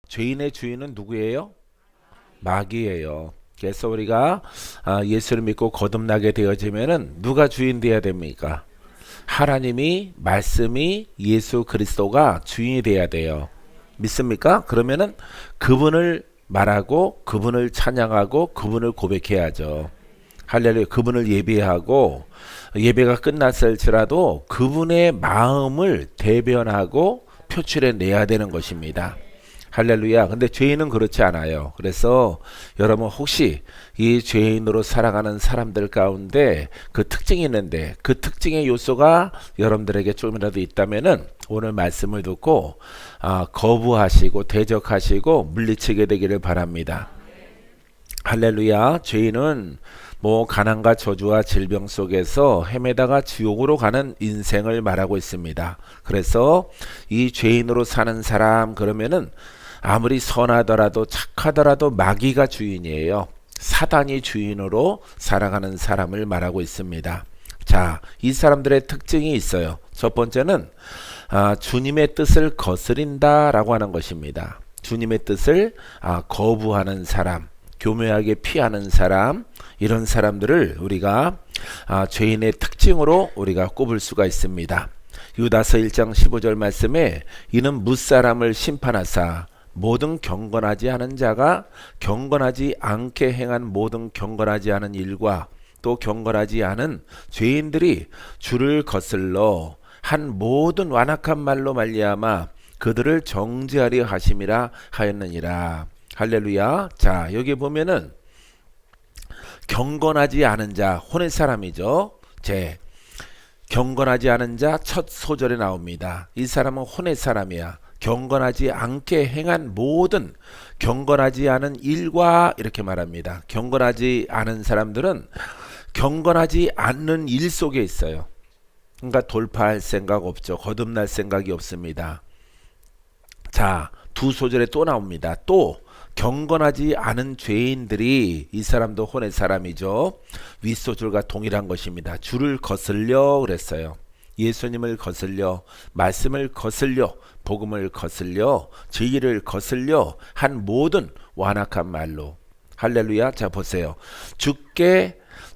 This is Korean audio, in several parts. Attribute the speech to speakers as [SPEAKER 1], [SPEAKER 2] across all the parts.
[SPEAKER 1] 죄인의 주인은 누구예요? 마귀예요. 그래서 우리가 예수를 믿고 거듭나게 되어지면은 누가 주인 되어야 됩니까? 하나님이, 말씀이, 예수 그리스도가 주인이 돼야 돼요. 믿습니까? 그러면은 그분을 말하고 그분을 찬양하고 그분을 고백해야죠. 할렐루야. 그분을 예배하고 예배가 끝났을지라도 그분의 마음을 대변하고 표출해 내야 되는 것입니다. 할렐루야. 근데 죄인은 그렇지 않아요. 그래서 여러분 혹시 이 죄인으로 살아가는 사람들 가운데 그 특징이 있는데 그 특징의 요소가 여러분들에게 좀이라도 있다면은 오늘 말씀을 듣고 거부하시고 대적하시고 물리치게 되기를 바랍니다. 할렐루야. 죄인은 가난과 저주와 질병 속에서 헤매다가 지옥으로 가는 인생을 말하고 있습니다. 그래서 이 죄인으로 사는 사람 그러면은 아무리 선하더라도 착하더라도 마귀가 주인이에요. 사단이 주인으로 살아가는 사람을 말하고 있습니다. 자, 이 사람들의 특징이 있어요. 첫 번째는 주님의 뜻을 거스린다라고 하는 것입니다. 주님의 뜻을 거부하는 사람, 교묘하게 피하는 사람, 이런 사람들을 우리가 죄인의 특징으로 우리가 꼽을 수가 있습니다. 유다서 1장 15절 말씀에 이는 무사람을 심판하사 모든 경건하지 않은 자가 경건하지 않게 행한 모든 경건하지 않은 일과 또 경건하지 않은 죄인들이 주를 거슬러 한 모든 완악한 말로 말미암아 그들을 정죄하려 하심이라 하였느니라. 할렐루야. 자, 여기 보면은 경건하지 않은 자, 혼의 사람이죠. 경건하지 않은 자 첫 소절에 나옵니다. 이 사람은 혼의 사람이야. 경건하지 않게 행한 모든 경건하지 않은 일과 이렇게 말합니다. 경건하지 않은 사람들은 경건하지 않는 일 속에 있어요. 그러니까 돌파할 생각 없죠. 거듭날 생각이 없습니다. 자, 두 소절에 또 나옵니다. 또 경건하지 않은 죄인들이, 이 사람도 혼의 사람이죠. 윗소절과 동일한 것입니다. 주를 거슬려 그랬어요. 예수님을 거슬려, 말씀을 거슬려, 복음을 거슬려, 진리를 거슬려 한 모든 완악한 말로. 할렐루야. 자, 보세요.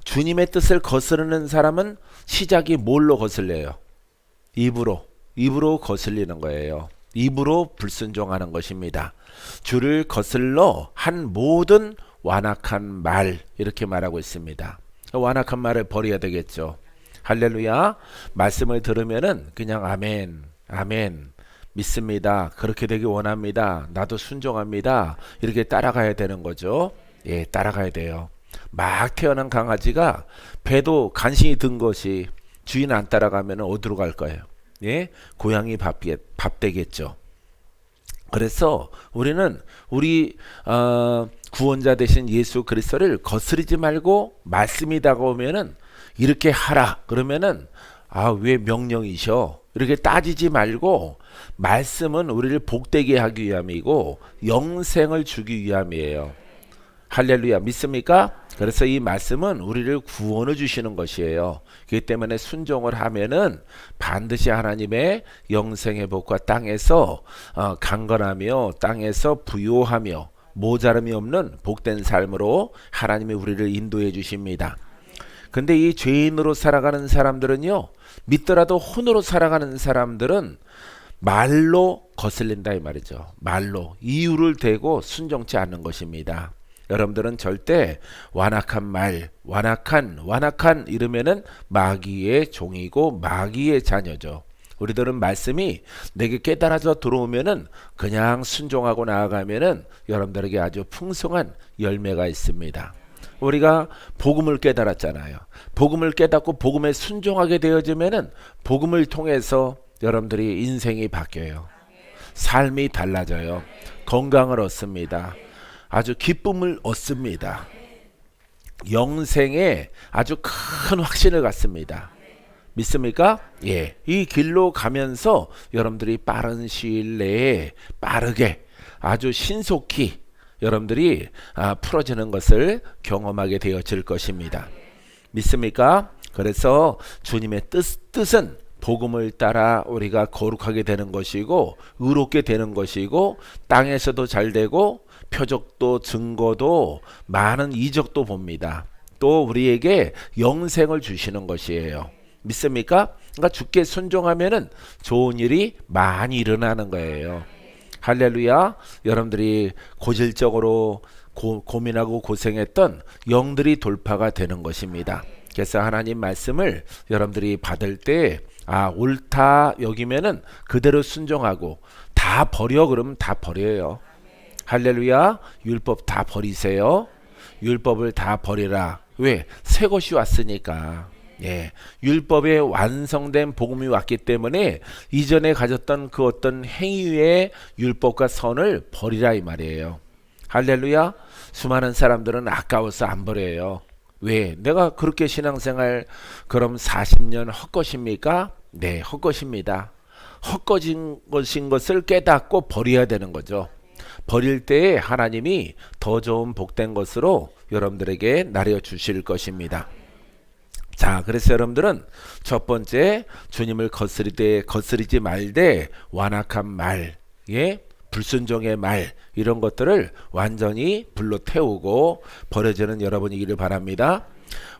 [SPEAKER 1] 주님의 뜻을 거스르는 사람은 시작이 뭘로 거슬려요? 입으로 거슬리는 거예요. 입으로 불순종하는 것입니다. 주를 거슬러 한 모든 완악한 말, 이렇게 말하고 있습니다. 완악한 말을 버려야 되겠죠. 할렐루야. 말씀을 들으면은 그냥 아멘, 아멘, 믿습니다. 그렇게 되기 원합니다. 나도 순종합니다. 이렇게 따라가야 되는 거죠. 예, 따라가야 돼요. 막 태어난 강아지가 배도 간신히 든 것이 주인 안 따라가면 어디로 갈 거예요? 예, 고양이 밥 되겠죠. 그래서 우리는 우리 구원자 되신 예수 그리스도를 거스르지 말고 말씀이 다가오면은 이렇게 하라 그러면은 왜 명령이셔 이렇게 따지지 말고, 말씀은 우리를 복되게 하기 위함이고 영생을 주기 위함이에요. 할렐루야. 믿습니까? 그래서 이 말씀은 우리를 구원을 주시는 것이에요. 그렇기 때문에 순종을 하면은 반드시 하나님의 영생의 복과 땅에서 강건하며 땅에서 부요하며 모자람이 없는 복된 삶으로 하나님이 우리를 인도해 주십니다. 근데 이 죄인으로 살아가는 사람들은요, 믿더라도 혼으로 살아가는 사람들은 말로 거슬린다 이 말이죠. 말로 이유를 대고 순종치 않는 것입니다. 여러분들은 절대 완악한 말, 완악한 이러면은 마귀의 종이고 마귀의 자녀죠. 우리들은 말씀이 내게 깨달아져 들어오면은 그냥 순종하고 나아가면은 여러분들에게 아주 풍성한 열매가 있습니다. 우리가 복음을 깨달았잖아요. 복음을 깨닫고 복음에 순종하게 되어지면은 복음을 통해서 여러분들이 인생이 바뀌어요. 삶이 달라져요. 건강을 얻습니다. 아주 기쁨을 얻습니다. 영생에 아주 큰 확신을 갖습니다. 믿습니까? 예. 이 길로 가면서 여러분들이 빠른 시일 내에 빠르게 아주 신속히 여러분들이 풀어지는 것을 경험하게 되어질 것입니다. 믿습니까? 그래서 주님의 뜻은 복음을 따라 우리가 거룩하게 되는 것이고 의롭게 되는 것이고 땅에서도 잘 되고 표적도 증거도 많은 이적도 봅니다. 또 우리에게 영생을 주시는 것이에요. 믿습니까? 그러니까 주께 순종하면은 좋은 일이 많이 일어나는 거예요. 할렐루야. 여러분들이 고질적으로 고민하고 고생했던 영들이 돌파가 되는 것입니다. 그래서 하나님 말씀을 여러분들이 받을 때 옳다 여기면은 그대로 순종하고 다 버려 그러면 다 버려요. 할렐루야. 율법 다 버리세요. 율법을 다 버리라. 왜? 새 것이 왔으니까. 예, 율법에 완성된 복음이 왔기 때문에 이전에 가졌던 그 어떤 행위의 율법과 선을 버리라 이 말이에요. 할렐루야. 수많은 사람들은 아까워서 안 버려요. 왜? 내가 그렇게 신앙생활 그럼 40년 헛것입니까? 네, 헛것입니다. 헛것인 것을 깨닫고 버려야 되는 거죠. 버릴 때에 하나님이 더 좋은 복된 것으로 여러분들에게 나려 주실 것입니다. 자, 그래서 여러분들은 첫 번째 주님을 거스리지 말되 완악한 말, 예? 불순종의 말 이런 것들을 완전히 불로 태우고 버려지는 여러분이기를 바랍니다.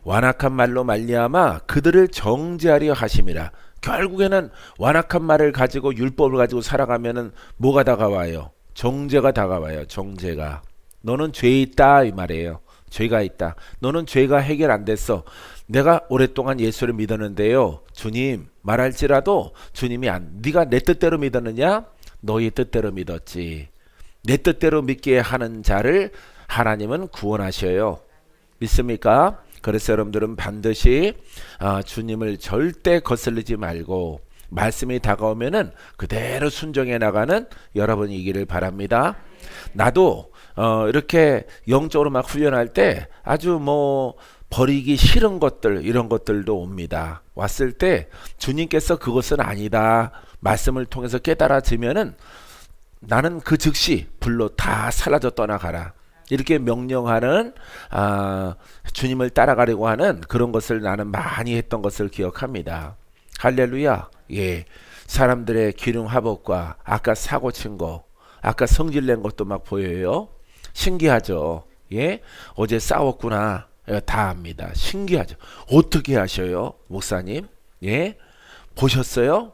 [SPEAKER 1] 완악한 말로 말미암아 그들을 정죄하려 하심이라. 결국에는 완악한 말을 가지고 율법을 가지고 살아가면은 뭐가 다가와요? 정죄가 다가와요. 정죄가. 너는 죄 있다 이 말이에요. 죄가 있다. 너는 죄가 해결 안 됐어. 내가 오랫동안 예수를 믿었는데요. 주님 말할지라도 주님이 네가 내 뜻대로 믿었느냐? 너희 뜻대로 믿었지. 내 뜻대로 믿게 하는 자를 하나님은 구원하셔요. 믿습니까? 그래서 여러분들은 반드시 주님을 절대 거슬리지 말고 말씀이 다가오면은 그대로 순종해 나가는 여러분이기를 바랍니다. 나도 이렇게 영적으로 막 훈련할 때 아주 버리기 싫은 것들 이런 것들도 옵니다. 왔을 때 주님께서 그것은 아니다 말씀을 통해서 깨달아지면은 나는 그 즉시 불로 다 사라져 떠나가라 이렇게 명령하는 주님을 따라가려고 하는 그런 것을 나는 많이 했던 것을 기억합니다. 할렐루야. 예, 사람들의 기륭합업과 아까 사고 친 거 아까 성질낸 것도 막 보여요. 신기하죠. 예, 어제 싸웠구나. 다 압니다. 신기하죠. 어떻게 하셔요, 목사님? 예, 보셨어요?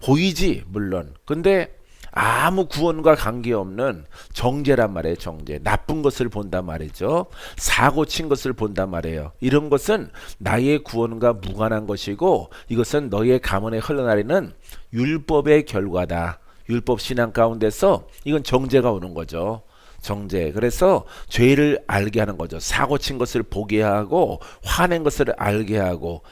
[SPEAKER 1] 보이지 물론. 근데 아무 구원과 관계없는 정죄란 말이에요. 정죄. 나쁜 것을 본단 말이죠. 사고 친 것을 본단 말이에요. 이런 것은 나의 구원과 무관한 것이고 이것은 너의 가문에 흘러나리는 율법의 결과다. 율법 신앙 가운데서 이건 정죄가 오는 거죠. 정죄. 그래서 죄를 알게 하는 거죠. 사고 친 것을 보게 하고 화낸 것을 알게 하고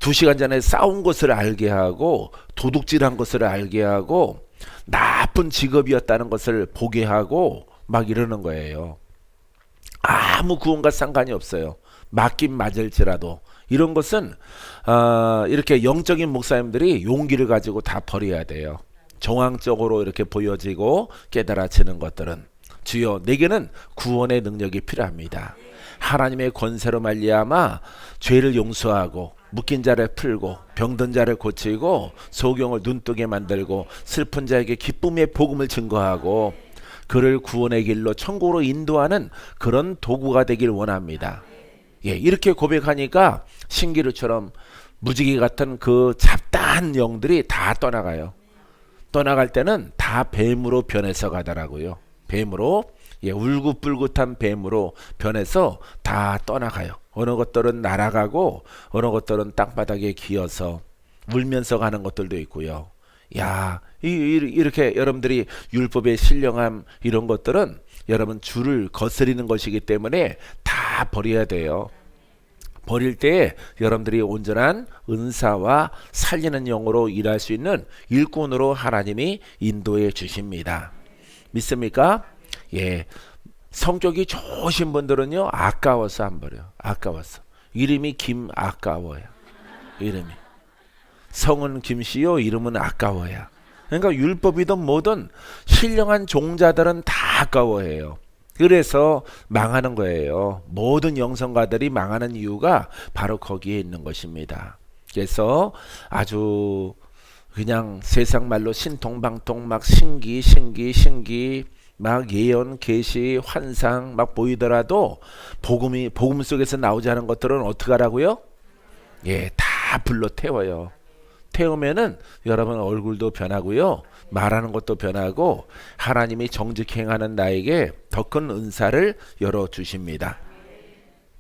[SPEAKER 1] 2시간 전에 싸운 것을 알게 하고 도둑질한 것을 알게 하고 나쁜 직업이었다는 것을 보게 하고 막 이러는 거예요. 아무 구원과 상관이 없어요. 맞긴 맞을지라도 이런 것은 이렇게 영적인 목사님들이 용기를 가지고 다 버려야 돼요. 정황적으로 이렇게 보여지고 깨달아지는 것들은 주여 내게는 구원의 능력이 필요합니다. 하나님의 권세로 말미암아 죄를 용서하고 묶인 자를 풀고 병든 자를 고치고 소경을 눈뜨게 만들고 슬픈 자에게 기쁨의 복음을 증거하고 그를 구원의 길로 천국으로 인도하는 그런 도구가 되길 원합니다. 예, 이렇게 고백하니까 신기루처럼 무지개 같은 그 잡다한 영들이 다 떠나가요. 떠나갈 때는 다 뱀으로 변해서 가더라고요. 뱀으로, 예, 울긋불긋한 뱀으로 변해서 다 떠나가요. 어느 것들은 날아가고 어느 것들은 땅바닥에 기어서 울면서 가는 것들도 있고요. 야, 이렇게 여러분들이 율법의 신령함 이런 것들은 여러분 주를 거스리는 것이기 때문에 다 버려야 돼요. 버릴 때 여러분들이 온전한 은사와 살리는 영으로 일할 수 있는 일꾼으로 하나님이 인도해 주십니다. 믿습니까? 예. 성격이 좋으신 분들은요 아까워서 안 버려. 아까워서. 이름이 김아까워야. 이름이. 성은 김씨요 이름은 아까워야. 그러니까 율법이든 뭐든 신령한 종자들은 다 아까워해요. 그래서 망하는 거예요. 모든 영성가들이 망하는 이유가 바로 거기에 있는 것입니다. 그래서 아주 그냥 세상 말로 신통방통 막 신기 막 예언 계시 환상 막 보이더라도 복음 속에서 나오지 않은 것들은 어떻게 하라고요? 예, 다 불러 태워요. 태우면은 여러분 얼굴도 변하고요, 말하는 것도 변하고 하나님이 정직히 행하는 나에게 더 큰 은사를 열어 주십니다.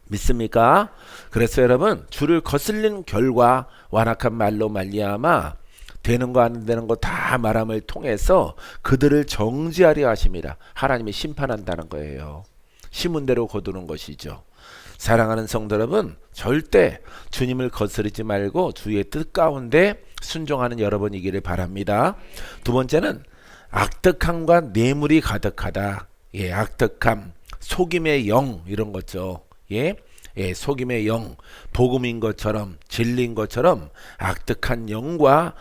[SPEAKER 1] 믿습니까? 그래서 여러분, 주를 거슬린 결과 완악한 말로 말미암아 되는 거 안 되는 거 다 말함을 통해서 그들을 정죄하려 하십니다. 하나님이 심판한다는 거예요. 심은 대로 거두는 것이죠. 사랑하는 성도 여러분, 절대 주님을 거스르지 말고 주의 뜻 가운데 순종하는 여러분이기를 바랍니다. 두 번째는 악덕함과 뇌물이 가득하다. 예, 악덕함, 속임의 영 이런 거죠. 예, 속임의 영, 복음인 것처럼 진리인 것처럼 악덕한 영과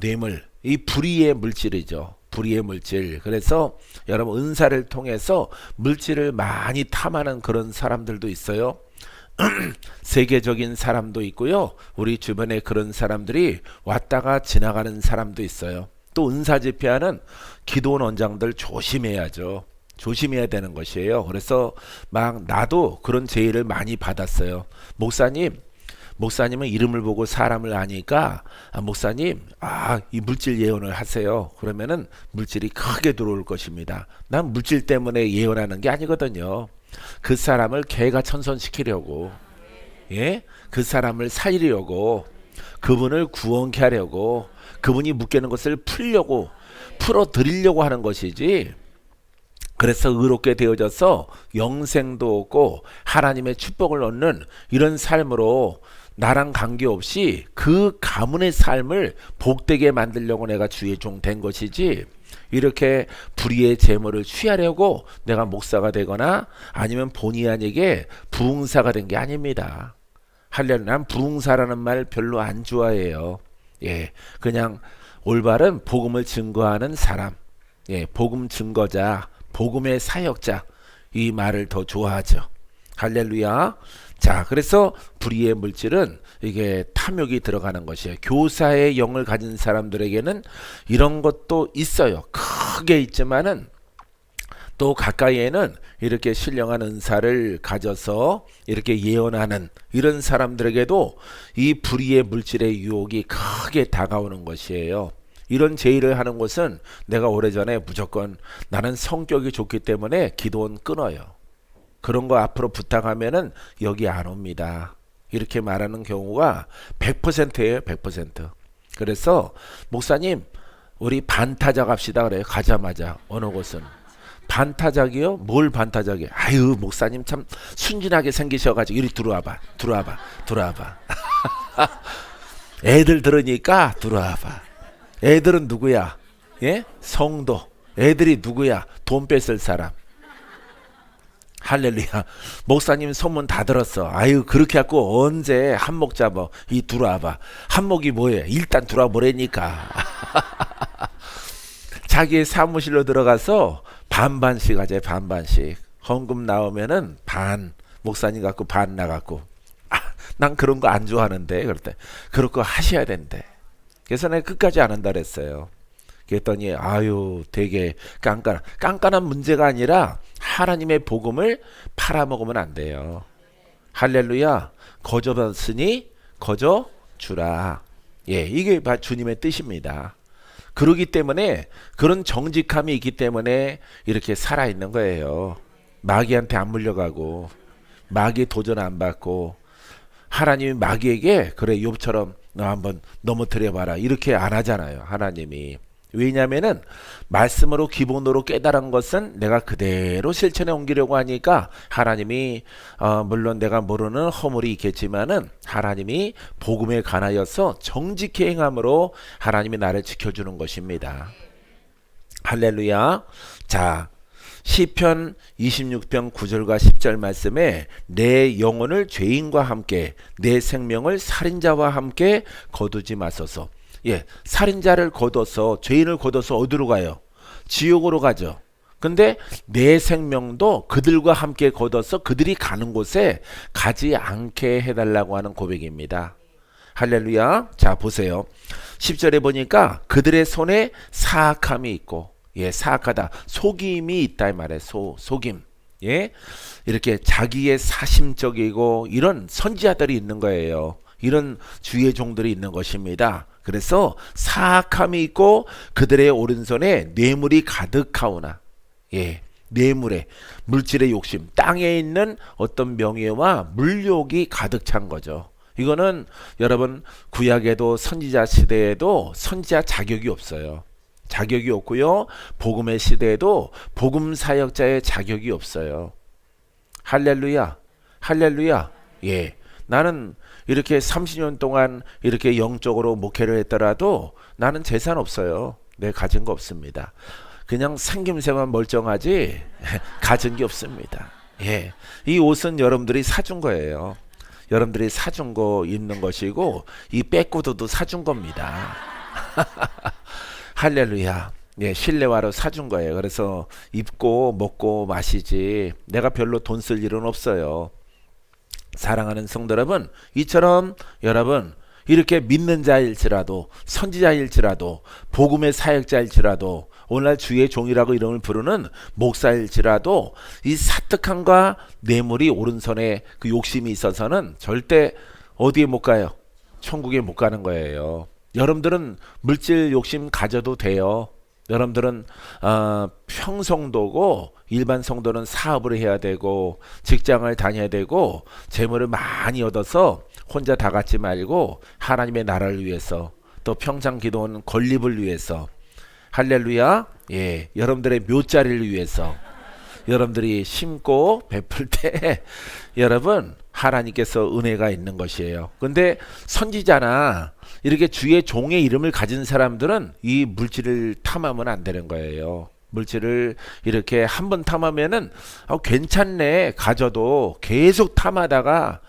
[SPEAKER 1] 뇌물, 이 불의의 물질이죠. 불의의 물질. 그래서 여러분 은사를 통해서 물질을 많이 탐하는 그런 사람들도 있어요. 세계적인 사람도 있고요. 우리 주변에 그런 사람들이 왔다가 지나가는 사람도 있어요. 또 은사 집회하는 기도원 원장들 조심해야죠. 조심해야 되는 것이에요. 그래서 막 나도 그런 제의를 많이 받았어요. 목사님은 이름을 보고 사람을 아니까 목사님 이 물질 예언을 하세요. 그러면은 물질이 크게 들어올 것입니다. 난 물질 때문에 예언하는 게 아니거든요. 그 사람을 개가천선시키려고, 예, 그 사람을 살리려고, 그분을 구원케 하려고, 그분이 묶이는 것을 풀어드리려고 하는 것이지. 그래서 의롭게 되어져서 영생도 얻고 하나님의 축복을 얻는 이런 삶으로 나랑 관계없이 그 가문의 삶을 복되게 만들려고 내가 주의 종 된 것이지, 이렇게 불의의 재물을 취하려고 내가 목사가 되거나 아니면 본의 아니게 부흥사가 된 게 아닙니다. 할렐루야. 난 부흥사라는 말 별로 안 좋아해요. 예, 그냥 올바른 복음을 증거하는 사람, 예, 복음 증거자, 복음의 사역자, 이 말을 더 좋아하죠. 할렐루야. 자, 그래서 불의의 물질은 이게 탐욕이 들어가는 것이에요. 교사의 영을 가진 사람들에게는 이런 것도 있어요. 크게 있지만은 또 가까이에는 이렇게 신령한 은사를 가져서 이렇게 예언하는 이런 사람들에게도 이 불의의 물질의 유혹이 크게 다가오는 것이에요. 이런 제의를 하는 것은 내가 오래전에 무조건 나는 성격이 좋기 때문에 기도원 끊어요. 그런 거 앞으로 부탁하면은 여기 안 옵니다. 이렇게 말하는 경우가 100%예요. 100%. 그래서 목사님 우리 반타작 합시다 그래요. 가자마자 어느 곳은. 반타작이요? 뭘 반타작이에요? 아유 목사님 참 순진하게 생기셔가지고 이리 들어와봐. 애들 들으니까 들어와봐. 애들은 누구야? 예? 성도. 애들이 누구야? 돈 뺏을 사람. 할렐루야. 목사님 소문 다 들었어. 아유 그렇게 갖고 언제 한몫 잡아. 이 들어와봐. 한몫이 뭐예요? 일단 들어와 보라니까. 자기의 사무실로 들어가서 반반씩 하재. 반반씩. 헌금 나오면은 반. 목사님 갖고 반 나갖고. 난 그런 거 안 좋아하는데. 그럴 때 그럴 거 하셔야 된대. 그래서 내가 끝까지 안 한다 그랬어요. 그랬더니 아유 되게 깐깐한 문제가 아니라 하나님의 복음을 팔아먹으면 안 돼요. 할렐루야. 거저 받으니 거저 주라. 예, 이게 주님의 뜻입니다. 그러기 때문에 그런 정직함이 있기 때문에 이렇게 살아있는 거예요. 마귀한테 안 물려가고 마귀 도전 안 받고 하나님이 마귀에게 그래 욥처럼 너 한번 넘어뜨려봐라 이렇게 안 하잖아요. 하나님이. 왜냐하면은 말씀으로 기본으로 깨달은 것은 내가 그대로 실천에 옮기려고 하니까 하나님이 물론 내가 모르는 허물이 있겠지만은 하나님이 복음에 관하여서 정직히 행함으로 하나님이 나를 지켜주는 것입니다. 할렐루야. 자, 시편 26편 9절과 10절 말씀에 내 영혼을 죄인과 함께 내 생명을 살인자와 함께 거두지 마소서. 예, 살인자를 거둬서 죄인을 거둬서 어디로 가요? 지옥으로 가죠. 근데 내 생명도 그들과 함께 거둬서 그들이 가는 곳에 가지 않게 해달라고 하는 고백입니다. 할렐루야. 자, 보세요. 10절에 보니까 그들의 손에 사악함이 있고, 예, 사악하다. 속임이 있다 이 말이에요. 속임. 예. 이렇게 자기의 사심적이고 이런 선지자들이 있는 거예요. 이런 주의 종들이 있는 것입니다. 그래서 사악함이 있고 그들의 오른손에 뇌물이 가득하오나, 예, 뇌물에 물질의 욕심, 땅에 있는 어떤 명예와 물욕이 가득 찬 거죠. 이거는 여러분 구약에도 선지자 시대에도 선지자 자격이 없어요. 자격이 없고요. 복음의 시대에도 복음 사역자의 자격이 없어요. 할렐루야. 할렐루야. 예. 나는 이렇게 30년 동안 이렇게 영적으로 목회를 했더라도 나는 재산 없어요. 내 가진 거 없습니다. 그냥 생김새만 멀쩡하지 가진 게 없습니다. 예. 이 옷은 여러분들이 사준 거예요. 여러분들이 사준 거 입는 것이고 이 백구두도 사준 겁니다. 할렐루야. 예, 실내화로 사준 거예요. 그래서 입고 먹고 마시지 내가 별로 돈 쓸 일은 없어요. 사랑하는 성도 여러분, 이처럼 여러분 이렇게 믿는 자일지라도 선지자일지라도 복음의 사역자일지라도 오늘날 주의 종이라고 이름을 부르는 목사일지라도 이 사특함과 뇌물이 오른손에 그 욕심이 있어서는 절대 어디에 못 가요? 천국에 못 가는 거예요. 여러분들은 물질 욕심 가져도 돼요. 여러분들은 평성도고 일반 성도는 사업을 해야 되고 직장을 다녀야 되고 재물을 많이 얻어서 혼자 다 갖지 말고 하나님의 나라를 위해서 또 평상 기도원 건립을 위해서 할렐루야. 예, 여러분들의 묘자리를 위해서 여러분들이 심고 베풀 때 여러분 하나님께서 은혜가 있는 것이에요. 근데 선지자나 이렇게 주의 종의 이름을 가진 사람들은 이 물질을 탐하면 안 되는 거예요. 물질을 이렇게 한번 탐하면은 괜찮네 가져도 계속 탐하다가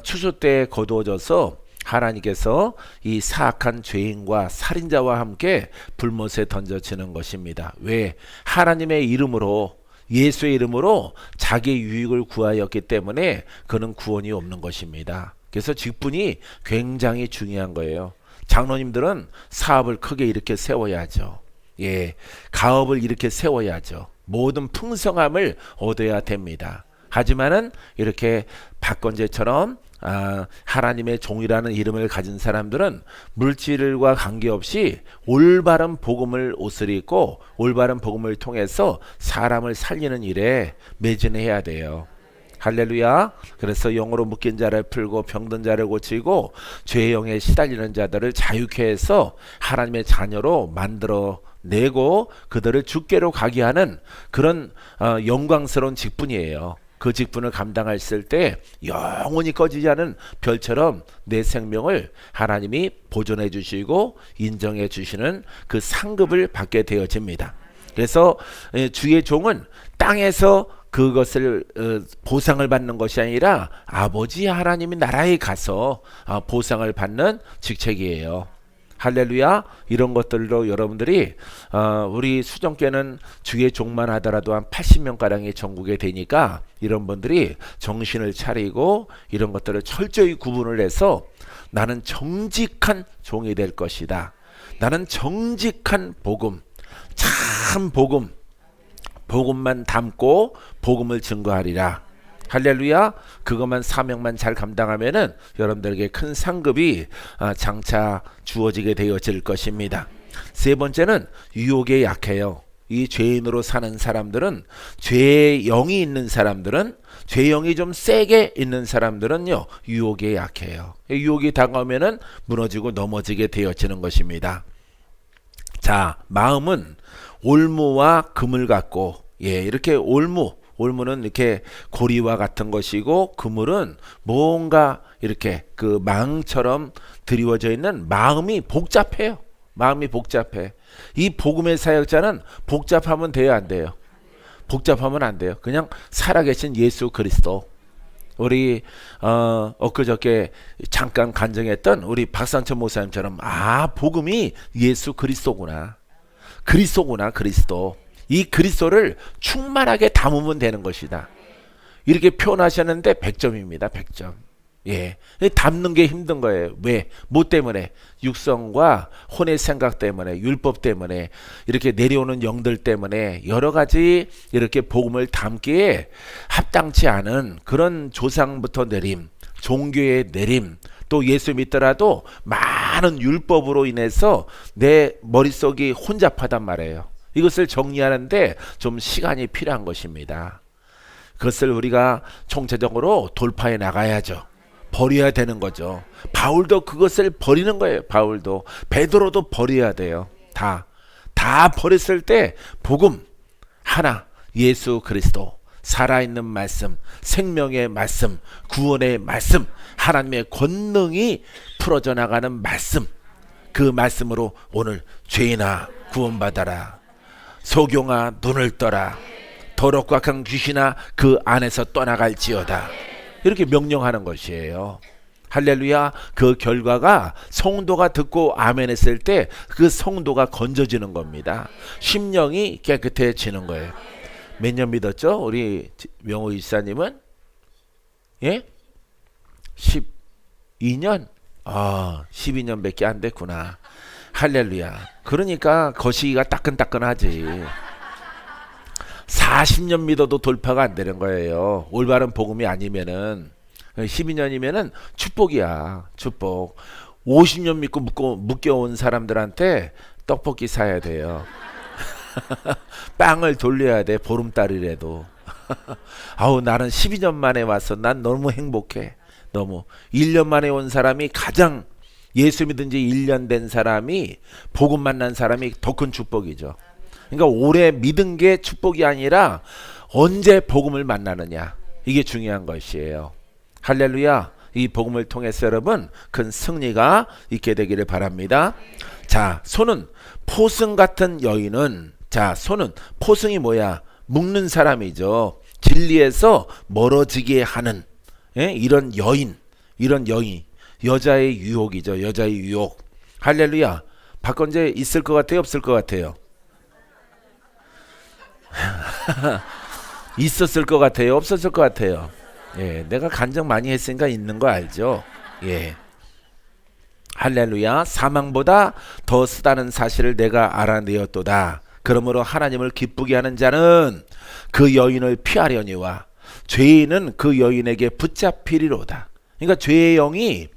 [SPEAKER 1] 추수 때 거두어져서 하나님께서 이 사악한 죄인과 살인자와 함께 불못에 던져지는 것입니다. 왜? 하나님의 이름으로 예수의 이름으로 자기의 유익을 구하였기 때문에 그는 구원이 없는 것입니다. 그래서 직분이 굉장히 중요한 거예요. 장로님들은 사업을 크게 이렇게 세워야죠. 예, 가업을 이렇게 세워야죠. 모든 풍성함을 얻어야 됩니다. 하지만은 이렇게 박건재처럼 하나님의 종이라는 이름을 가진 사람들은 물질과 관계없이 올바른 복음을 옷을 입고 올바른 복음을 통해서 사람을 살리는 일에 매진해야 돼요. 할렐루야. 그래서 영으로 묶인 자를 풀고 병든 자를 고치고 죄의 영에 시달리는 자들을 자유케 해서 하나님의 자녀로 만들어 내고 그들을 주께로 가게 하는 그런 영광스러운 직분이에요. 그 직분을 감당했을 때 영원히 꺼지지 않은 별처럼 내 생명을 하나님이 보존해 주시고 인정해 주시는 그 상급을 받게 되어집니다. 그래서 주의 종은 땅에서 그것을 보상을 받는 것이 아니라 아버지 하나님의 나라에 가서 보상을 받는 직책이에요. 할렐루야. 이런 것들로 여러분들이 우리 수정교회는 주의 종만 하더라도 한 80명가량이 전국에 되니까 이런 분들이 정신을 차리고 이런 것들을 철저히 구분을 해서 나는 정직한 종이 될 것이다. 나는 정직한 복음, 참 복음만 담고 복음을 증거하리라. 할렐루야. 그것만 사명만 잘 감당하면은 여러분들에게 큰 상급이 장차 주어지게 되어질 것입니다. 세 번째는 유혹에 약해요. 이 죄인으로 사는 사람들은 죄의 영이 있는 사람들은 죄의 영이 좀 세게 있는 사람들은요 유혹에 약해요. 유혹이 다가오면은 무너지고 넘어지게 되어지는 것입니다. 자, 마음은 올무와 금을 갖고 이렇게 올무는 이렇게 고리와 같은 것이고 그물은 뭔가 이렇게 그 망처럼 드리워져 있는 마음이 복잡해요. 마음이 복잡해. 이 복음의 사역자는 복잡하면 돼요, 안 돼요? 복잡하면 안 돼요. 그냥 살아계신 예수 그리스도. 우리 엊그저께 잠깐 간증했던 우리 박상천 목사님처럼 복음이 예수 그리스도구나. 그리스도. 이 그리스도를 충만하게 담으면 되는 것이다. 이렇게 표현하셨는데 100점입니다. 100점. 예. 담는 게 힘든 거예요. 왜? 뭐 때문에? 육성과 혼의 생각 때문에, 율법 때문에, 이렇게 내려오는 영들 때문에 여러 가지 이렇게 복음을 담기에 합당치 않은 그런 조상부터 내림, 종교의 내림, 또 예수 믿더라도 많은 율법으로 인해서 내 머릿속이 혼잡하단 말이에요. 이것을 정리하는데 좀 시간이 필요한 것입니다. 그것을 우리가 총체적으로 돌파해 나가야죠. 버려야 되는 거죠. 바울도 그것을 버리는 거예요. 바울도. 베드로도 버려야 돼요. 다 버렸을 때 복음 하나, 예수 그리스도, 살아있는 말씀, 생명의 말씀, 구원의 말씀, 하나님의 권능이 풀어져 나가는 말씀, 그 말씀으로 오늘 죄인아 구원받아라, 소경아 눈을 떠라, 더럽고 악한 귀신아 그 안에서 떠나갈지어다, 이렇게 명령하는 것이에요. 할렐루야. 그 결과가 성도가 듣고 아멘 했을 때 그 성도가 건져지는 겁니다. 심령이 깨끗해지는 거예요. 몇 년 믿었죠? 우리 명호 이사님은? 예? 12년? 12년밖에 안 됐구나. 할렐루야. 그러니까 거시기가 따끈따끈하지. 40년 믿어도 돌파가 안 되는 거예요. 올바른 복음이 아니면은. 12년이면은 축복이야. 축복. 50년 믿고 묶여온 사람들한테 떡볶이 사야 돼요. 빵을 돌려야 돼. 보름달이라도. 나는 12년 만에 와서 난 너무 행복해. 너무. 1년 만에 온 사람이 가장, 예수 믿은 지 1년 된 사람이, 복음 만난 사람이 더 큰 축복이죠. 그러니까 오래 믿은 게 축복이 아니라 언제 복음을 만나느냐, 이게 중요한 것이에요. 할렐루야. 이 복음을 통해서 여러분 큰 승리가 있게 되기를 바랍니다. 자, 소는 포승 같은 여인은, 자, 소는, 포승이 뭐야? 묶는 사람이죠. 진리에서 멀어지게 하는, 예? 이런 여인, 여자의 유혹이죠. 여자의 유혹. 할렐루야. 박건재 있을 것 같아요? 없을 것 같아요? 있었을 것 같아요? 없었을 것 같아요? 예, 내가 간증 많이 했으니까 있는 거 알죠? 예. 할렐루야. 사망보다 더 쓰다는 사실을 내가 알아내었도다. 그러므로 하나님을 기쁘게 하는 자는 그 여인을 피하려니와 죄인은 그 여인에게 붙잡히리로다. 그러니까 죄의 영이,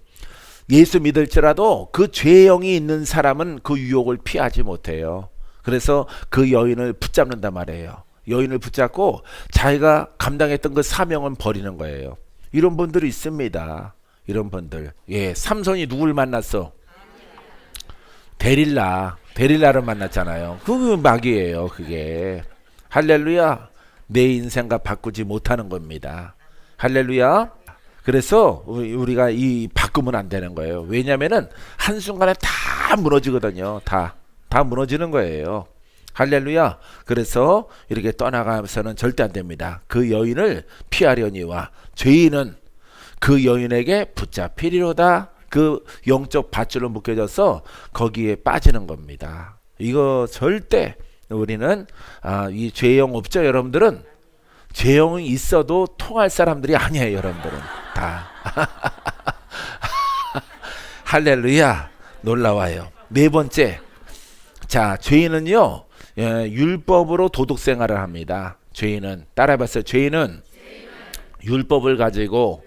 [SPEAKER 1] 예수 믿을지라도 그 죄의 영이 있는 사람은 그 유혹을 피하지 못해요. 그래서 그 여인을 붙잡는단 말이에요. 여인을 붙잡고 자기가 감당했던 그 사명은 버리는 거예요. 이런 분들이 있습니다. 이런 분들. 예, 삼손이 누굴 만났어? 데릴라를 만났잖아요. 그게 마귀예요. 그게. 할렐루야. 내 인생과 바꾸지 못하는 겁니다. 할렐루야. 그래서 우리가 이 바꾸면 안 되는 거예요. 왜냐면은 한순간에 다 무너지거든요. 다 무너지는 거예요. 할렐루야. 그래서 이렇게 떠나가면서는 절대 안 됩니다. 그 여인을 피하려니와 죄인은 그 여인에게 붙잡히리로다. 그 영적 밧줄로 묶여져서 거기에 빠지는 겁니다. 이거 절대 우리는 이 죄영 없죠. 여러분들은 죄영이 있어도 통할 사람들이 아니에요. 여러분들은 다. 할렐루야. 놀라워요. 네 번째, 자, 죄인은요, 율법으로 도덕 생활을 합니다. 죄인은, 따라해봤어요. 죄인은 율법을 가지고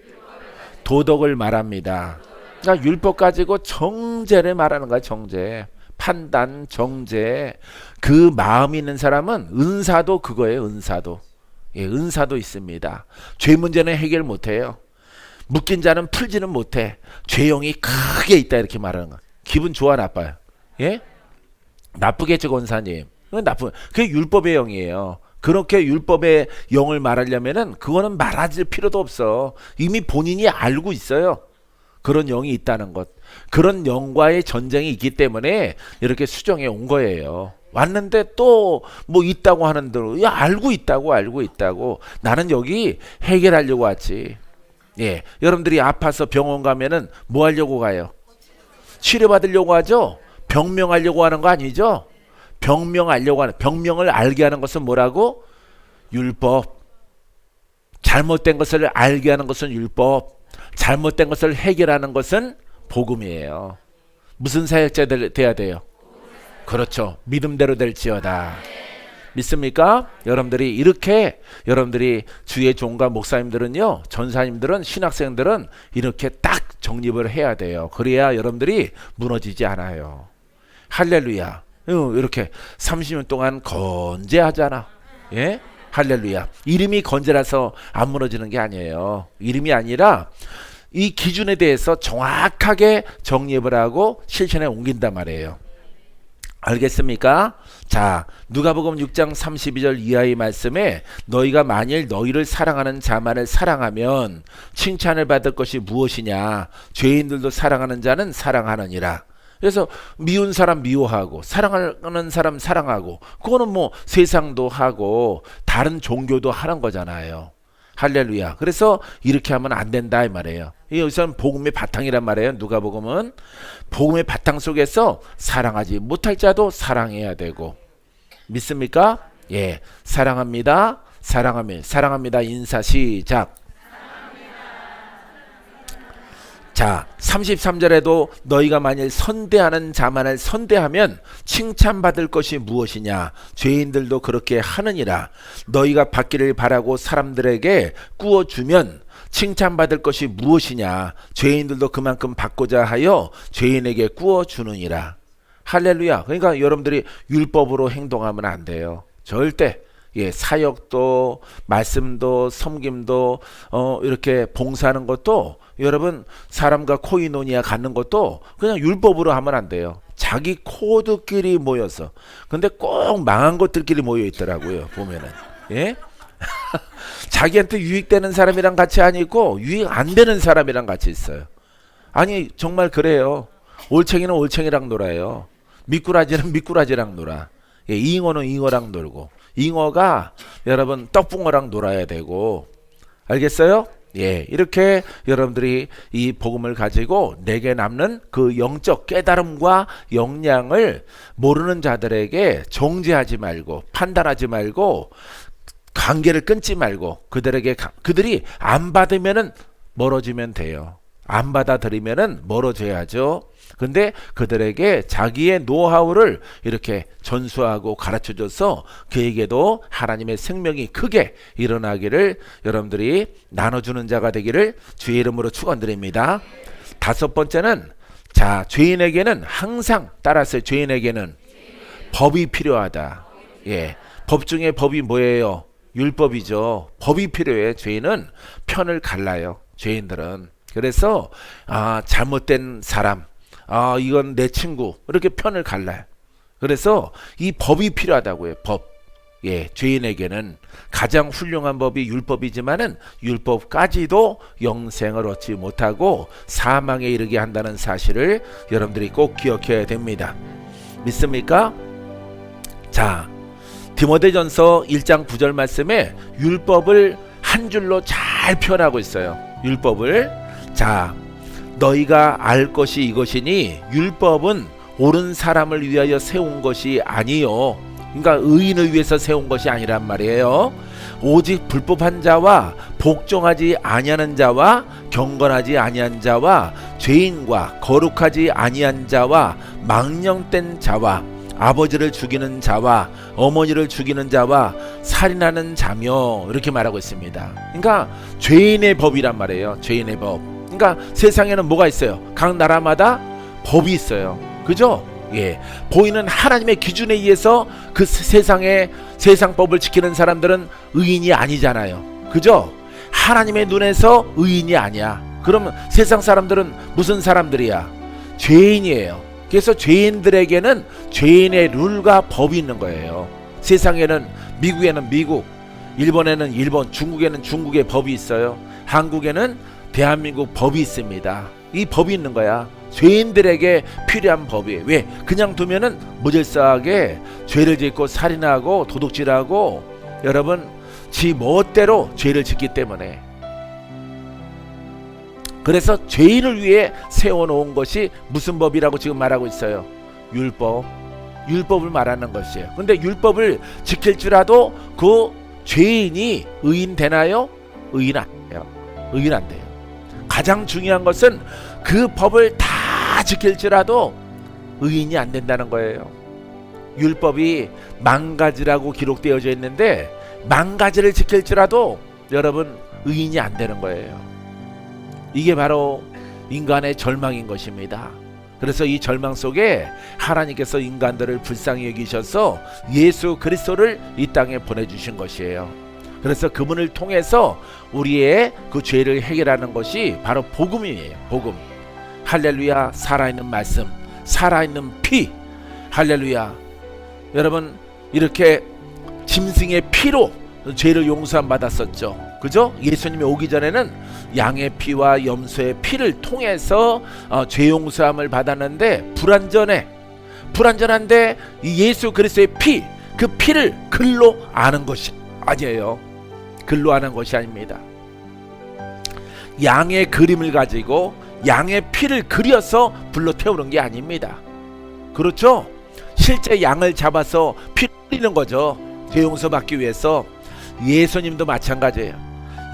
[SPEAKER 1] 도덕을 말합니다. 그러니까 율법 가지고 정죄를 말하는 거야. 정죄, 판단, 정죄. 그 마음이 있는 사람은 은사도 그거예요. 은사도. 예, 은사도 있습니다. 죄 문제는 해결 못해요. 묶인 자는 풀지는 못해. 죄형이 크게 있다, 이렇게 말하는 거야. 기분 좋아, 나빠요? 예? 나쁘겠죠, 권사님. 그게 율법의 영이에요. 그렇게 율법의 영을 말하려면은 그거는 말할 필요도 없어. 이미 본인이 알고 있어요. 그런 영이 있다는 것. 그런 영과의 전쟁이 있기 때문에 이렇게 수정해 온 거예요. 왔는데 또 뭐 있다고 하는 대로, 야, 알고 있다고. 나는 여기 해결하려고 왔지. 예, 여러분들이 아파서 병원 가면은 뭐 하려고 가요? 치료받으려고 하죠. 병명하려고 하는 거 아니죠? 병명을 알게 하는 것은 뭐라고? 율법. 잘못된 것을 알게 하는 것은 율법. 잘못된 것을 해결하는 것은 복음이에요. 무슨 사역자 돼야 돼요? 그렇죠. 믿음대로 될지어다. 믿습니까? 여러분들이 이렇게, 여러분들이 주의 종과 목사님들은요, 전사님들은, 신학생들은 이렇게 딱 정립을 해야 돼요. 그래야 여러분들이 무너지지 않아요. 할렐루야. 이렇게 30년 동안 건재하잖아. 예? 할렐루야. 이름이 건재라서 안 무너지는 게 아니에요. 이름이 아니라 이 기준에 대해서 정확하게 정립을 하고 실천에 옮긴단 말이에요. 알겠습니까? 자, 누가복음 6장 32절 이하의 말씀에 너희가 만일 너희를 사랑하는 자만을 사랑하면 칭찬을 받을 것이 무엇이냐? 죄인들도 사랑하는 자는 사랑하느니라. 그래서 미운 사람 미워하고 사랑하는 사람 사랑하고, 그거는 뭐 세상도 하고 다른 종교도 하는 거잖아요. 할렐루야. 그래서 이렇게 하면 안 된다 이 말이에요. 여기서는 복음의 바탕이란 말이에요. 누가복음은 복음의 바탕 속에서 사랑하지 못할 자도 사랑해야 되고. 믿습니까? 예, 사랑합니다. 사랑합니다. 인사 시작. 자, 33절에도 너희가 만일 선대하는 자만을 선대하면 칭찬받을 것이 무엇이냐? 죄인들도 그렇게 하느니라. 너희가 받기를 바라고 사람들에게 구워주면 칭찬받을 것이 무엇이냐? 죄인들도 그만큼 받고자 하여 죄인에게 구워주느니라. 할렐루야. 그러니까 여러분들이 율법으로 행동하면 안 돼요. 절대. 예, 사역도 말씀도 섬김도 이렇게 봉사하는 것도, 여러분 사람과 코이노니아 갖는 것도 그냥 율법으로 하면 안 돼요. 자기 코드끼리 모여서. 근데 꼭 망한 것들끼리 모여 있더라고요. 보면은. 예? 자기한테 유익되는 사람이랑 같이 안 있고 유익 안 되는 사람이랑 같이 있어요. 아니 정말 그래요. 올챙이는 올챙이랑 놀아요. 미꾸라지는 미꾸라지랑 놀아. 예, 잉어는 잉어랑 놀고, 잉어가 여러분 떡붕어랑 놀아야 되고. 알겠어요? 예, 이렇게 여러분들이 이 복음을 가지고 내게 남는 그 영적 깨달음과 역량을 모르는 자들에게 정죄하지 말고, 판단하지 말고, 관계를 끊지 말고, 그들이 안 받으면은 멀어지면 돼요. 안 받아들이면은 멀어져야죠. 근데 그들에게 자기의 노하우를 이렇게 전수하고 가르쳐줘서 그에게도 하나님의 생명이 크게 일어나기를 여러분들이 나눠주는 자가 되기를 주의 이름으로 축원드립니다. 다섯 번째는, 자, 죄인에게는 항상 따라서, 죄인에게는 법이 필요하다. 예, 법 중에 법이 뭐예요? 율법이죠. 법이 필요해. 죄인은 편을 갈라요. 죄인들은. 그래서 잘못된 사람, 이건 내 친구, 이렇게 편을 갈라요. 그래서 이 법이 필요하다고요. 법. 예, 죄인에게는 가장 훌륭한 법이 율법이지만은 율법까지도 영생을 얻지 못하고 사망에 이르게 한다는 사실을 여러분들이 꼭 기억해야 됩니다. 믿습니까? 자, 디모데전서 1장 9절 말씀에 율법을 한 줄로 잘 표현하고 있어요. 율법을. 자, 너희가 알 것이 이것이니 율법은 옳은 사람을 위하여 세운 것이 아니요. 그러니까 의인을 위해서 세운 것이 아니란 말이에요. 오직 불법한 자와 복종하지 아니하는 자와 경건하지 아니한 자와 죄인과 거룩하지 아니한 자와 망령된 자와 아버지를 죽이는 자와 어머니를 죽이는 자와 살인하는 자며, 이렇게 말하고 있습니다. 그러니까 죄인의 법이란 말이에요. 죄인의 법. 그러니까 세상에는 뭐가 있어요? 각 나라마다 법이 있어요. 그죠? 예, 보이는 하나님의 기준에 의해서 그 세상의 세상법을 지키는 사람들은 의인이 아니잖아요. 그죠? 하나님의 눈에서 의인이 아니야. 그러면 세상 사람들은 무슨 사람들이야? 죄인이에요. 그래서 죄인들에게는 죄인의 룰과 법이 있는 거예요. 세상에는, 미국에는 미국, 일본에는 일본, 중국에는 중국의 법이 있어요. 한국에는 대한민국 법이 있습니다. 이 법이 있는 거야. 죄인들에게 필요한 법이에요. 왜? 그냥 두면은 무질서하게 죄를 짓고 살인하고 도둑질하고, 여러분 지 멋대로 죄를 짓기 때문에. 그래서 죄인을 위해 세워놓은 것이 무슨 법이라고 지금 말하고 있어요? 율법. 율법을 말하는 것이에요. 근데 율법을 지킬 줄 알아도 그 죄인이 의인 되나요? 의인 안 돼요. 의인 안 돼요. 가장 중요한 것은 그 법을 다 지킬지라도 의인이 안 된다는 거예요. 율법이 10,000가지라고 기록되어져 있는데 10,000가지를 지킬지라도 여러분 의인이 안 되는 거예요. 이게 바로 인간의 절망인 것입니다. 그래서 이 절망 속에 하나님께서 인간들을 불쌍히 여기셔서 예수 그리스도를 이 땅에 보내주신 것이에요. 그래서 그분을 통해서 우리의 그 죄를 해결하는 것이 바로 복음이에요. 복음. 할렐루야. 살아있는 말씀, 살아있는 피. 할렐루야. 여러분 이렇게 짐승의 피로 죄를 용서함 받았었죠. 그죠? 예수님이 오기 전에는 양의 피와 염소의 피를 통해서 죄 용서함을 받았는데 불완전한데 이 예수 그리스도의 피, 그 피를 글로 아는 것이 아니에요. 글로 아는 것이 아닙니다. 양의 그림을 가지고 양의 피를 그려서 불로 태우는 게 아닙니다. 그렇죠? 실제 양을 잡아서 피 흘리는 거죠. 죄 용서받기 위해서. 예수님도 마찬가지예요.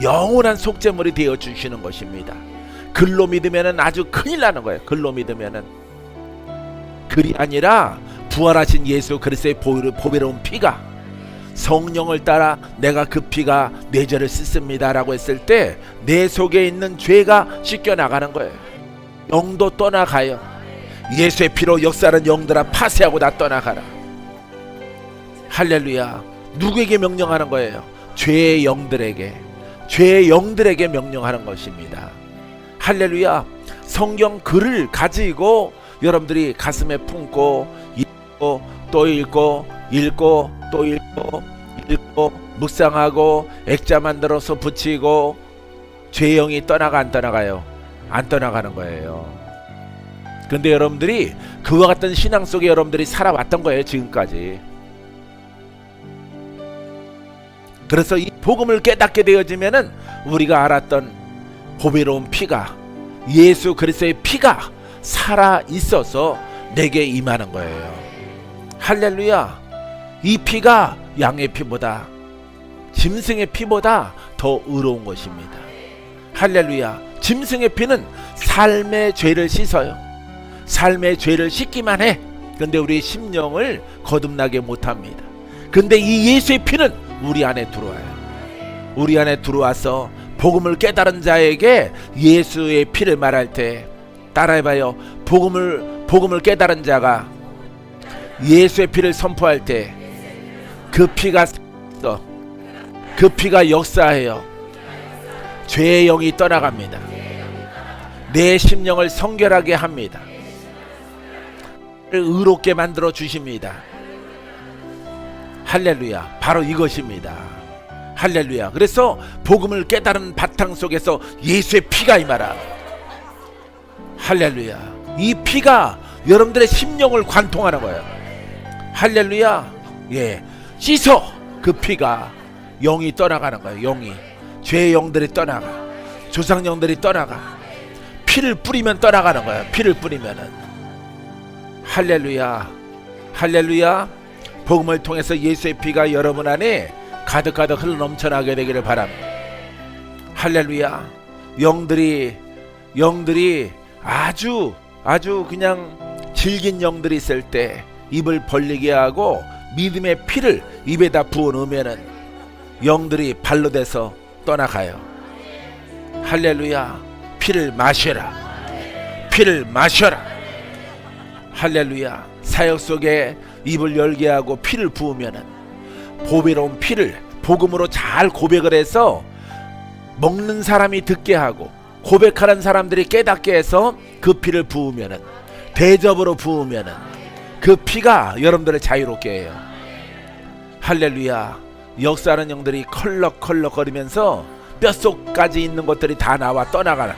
[SPEAKER 1] 영원한 속죄물이 되어 주시는 것입니다. 글로 믿으면은 아주 큰일 나는 거예요. 글로 믿으면은. 글이 아니라 부활하신 예수 그리스도의 보배로운 피가, 성령을 따라 내가 그 피가 내 죄를 씻습니다 라고 했을 때 내 속에 있는 죄가 씻겨 나가는 거예요. 영도 떠나가요. 예수의 피로 역사하는 영들아 파쇄하고 다 떠나가라. 할렐루야. 누구에게 명령하는 거예요? 죄의 영들에게 명령하는 것입니다. 할렐루야. 성경 글을 가지고 여러분들이 가슴에 품고 읽고 또 읽고 또 읽고 묵상하고 액자 만들어서 붙이고 죄의 영이 떠나가 안 떠나가요? 안 떠나가는 거예요. 그런데 여러분들이 그와 같은 신앙 속에 여러분들이 살아왔던 거예요. 지금까지. 그래서 이 복음을 깨닫게 되어지면은 우리가 알았던 보배로운 피가, 예수 그리스도의 피가 살아 있어서 내게 임하는 거예요. 할렐루야. 이 피가 양의 피보다, 짐승의 피보다 더 의로운 것입니다. 할렐루야. 짐승의 피는 삶의 죄를 씻어요. 삶의 죄를 씻기만 해. 근데 우리의 심령을 거듭나게 못합니다. 근데 이 예수의 피는 우리 안에 들어와요. 우리 안에 들어와서 복음을 깨달은 자에게 예수의 피를 말할 때 따라해봐요. 복음을 깨달은 자가 예수의 피를 선포할 때 그 피가 그 피가 역사해요. 죄의 영이 떠나갑니다. 내 심령을 성결하게 합니다. 의롭게 만들어 주십니다. 할렐루야. 바로 이것입니다. 할렐루야. 그래서 복음을 깨달은 바탕 속에서 예수의 피가 임하라. 할렐루야. 이 피가 여러분들의 심령을 관통하는 거예요. 할렐루야. 예, 씻어. 그 피가 영이 떠나가는 거예요. 영이, 죄의 영들이 떠나가, 조상 영들이 떠나가. 피를 뿌리면 떠나가는 거예요. 피를 뿌리면은. 할렐루야. 할렐루야. 복음을 통해서 예수의 피가 여러분 안에 가득가득 흘러 넘쳐나게 되기를 바랍니다. 할렐루야. 영들이 아주 그냥 질긴 영들이 있을 때 입을 벌리게 하고 믿음의 피를 입에다 부어 넣으면은 영들이 발로 돼서 떠나가요. 할렐루야. 피를 마셔라. 피를 마셔라. 할렐루야. 사역 속에 입을 열게 하고 피를 부으면은 보배로운 피를 복음으로 잘 고백을 해서 먹는 사람이 듣게 하고 고백하는 사람들이 깨닫게 해서 그 피를 부으면은, 대접으로 부으면은 그 피가 여러분들을 자유롭게 해요. 할렐루야. 역사하는 영들이 컬럭컬럭거리면서 뼛속까지 있는 것들이 다 나와 떠나가라.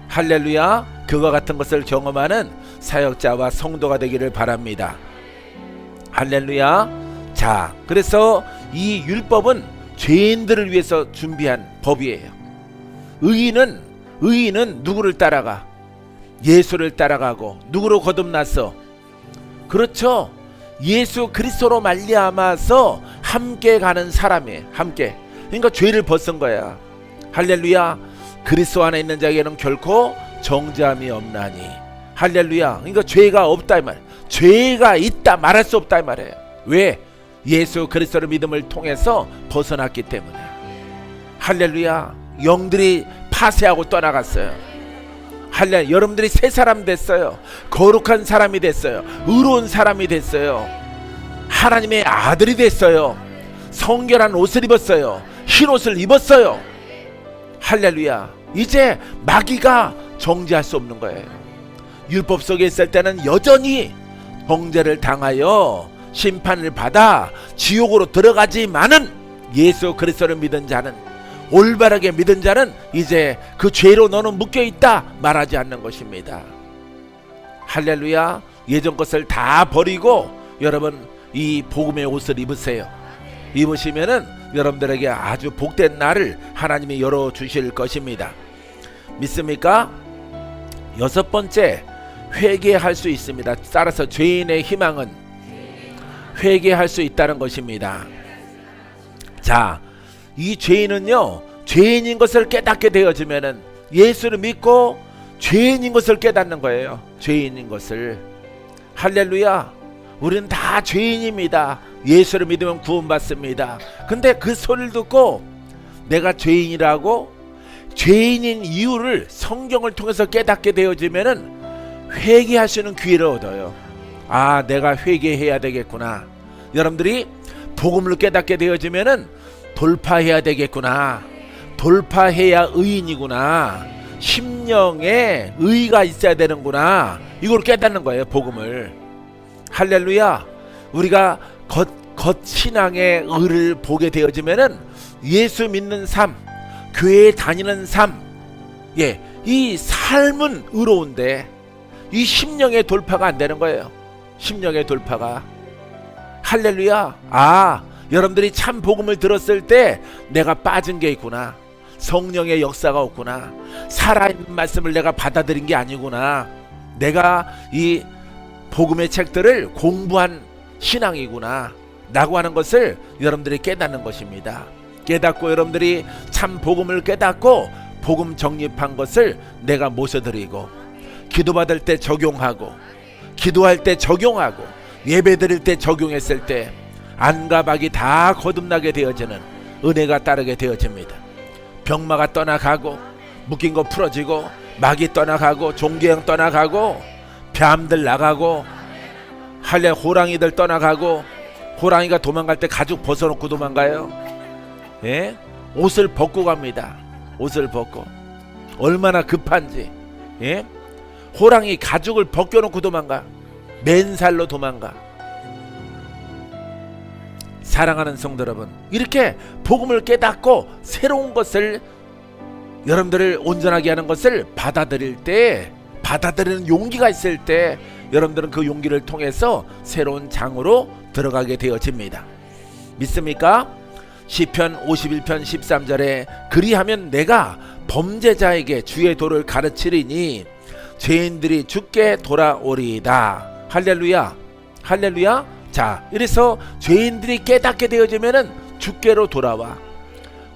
[SPEAKER 1] 할렐루야. 그와 같은 것을 경험하는 사역자와 성도가 되기를 바랍니다. 할렐루야. 자, 그래서 이 율법은 죄인들을 위해서 준비한 법이에요. 의인은 누구를 따라가? 예수를 따라가고. 누구로 거듭났어? 그렇죠. 예수 그리스도로 말미암아서 함께 가는 사람이에요. 함께. 그러니까 죄를 벗은 거야. 할렐루야. 그리스도 안에 있는 자에게는 결코 정죄함이 없나니. 할렐루야. 그러니까 죄가 없다 이 말. 죄가 있다 말할 수 없다 이 말이에요. 왜? 예수 그리스도의 믿음을 통해서 벗어났기 때문에. 할렐루야. 영들이 파쇄하고 떠나갔어요. 할렐루야. 여러분들이 새 사람 됐어요. 거룩한 사람이 됐어요. 의로운 사람이 됐어요. 하나님의 아들이 됐어요. 성결한 옷을 입었어요. 흰 옷을 입었어요. 할렐루야. 이제 마귀가 정죄할 수 없는 거예요. 율법 속에 있을 때는 여전히 정죄를 당하여 심판을 받아 지옥으로 들어가지만은 예수 그리스도를 믿은 자는, 올바르게 믿은 자는 이제 그 죄로 너는 묶여있다 말하지 않는 것입니다. 할렐루야. 예전 것을 다 버리고 여러분 이 복음의 옷을 입으세요. 입으시면은 여러분들에게 아주 복된 날을 하나님이 열어주실 것입니다. 믿습니까? 여섯 번째, 회개할 수 있습니다. 따라서 죄인의 희망은 회개할 수 있다는 것입니다. 자, 이 죄인은요, 죄인인 것을 깨닫게 되어지면은, 예수를 믿고 죄인인 것을 깨닫는 거예요. 죄인인 것을. 할렐루야. 우리는 다 죄인입니다. 예수를 믿으면 구원받습니다. 근데 그 소리를 듣고 내가 죄인이라고, 죄인인 이유를 성경을 통해서 깨닫게 되어지면은 회개할 수 있는 기회를 얻어요. 아, 내가 회개해야 되겠구나. 여러분들이 복음을 깨닫게 되어지면은 돌파해야 되겠구나. 돌파해야 의인이구나. 심령에 의가 있어야 되는구나. 이걸 깨닫는 거예요, 복음을. 할렐루야. 우리가 겉신앙의 의를 보게 되어지면은 예수 믿는 삶, 교회에 다니는 삶, 예, 이 삶은 의로운데 이 심령의 돌파가 안 되는 거예요. 심령의 돌파가. 할렐루야. 아, 여러분들이 참 복음을 들었을 때 내가 빠진 게 있구나. 성령의 역사가 없구나. 살아있는 말씀을 내가 받아들인 게 아니구나. 내가 이 복음의 책들을 공부한 신앙이구나 라고 하는 것을 여러분들이 깨닫는 것입니다. 깨닫고 여러분들이 참 복음을 깨닫고 복음 정립한 것을 내가 모셔드리고, 기도받을 때 적용하고, 기도할 때 적용하고, 예배 드릴 때 적용했을 때 안과 박이 다 거듭나게 되어지는 은혜가 따르게 되어집니다. 병마가 떠나가고, 묶인 거 풀어지고, 마귀 떠나가고, 종교형 떠나가고, 뱀들 나가고, 할래 호랑이들 떠나가고. 호랑이가 도망갈 때 가죽 벗어놓고 도망가요. 예? 옷을 벗고 갑니다. 옷을 벗고. 얼마나 급한지. 예? 호랑이 가죽을 벗겨놓고 도망가. 맨살로 도망가. 사랑하는 성도 여러분, 이렇게 복음을 깨닫고 새로운 것을, 여러분들을 온전하게 하는 것을 받아들일 때, 받아들이는 용기가 있을 때 여러분들은 그 용기를 통해서 새로운 장으로 들어가게 되어집니다. 믿습니까? 시편 51편 13절에 그리하면 내가 범죄자에게 주의 도를 가르치리니 죄인들이 주께 돌아오리이다. 할렐루야. 할렐루야. 자, 이래서 죄인들이 깨닫게 되어지면은 주께로 돌아와.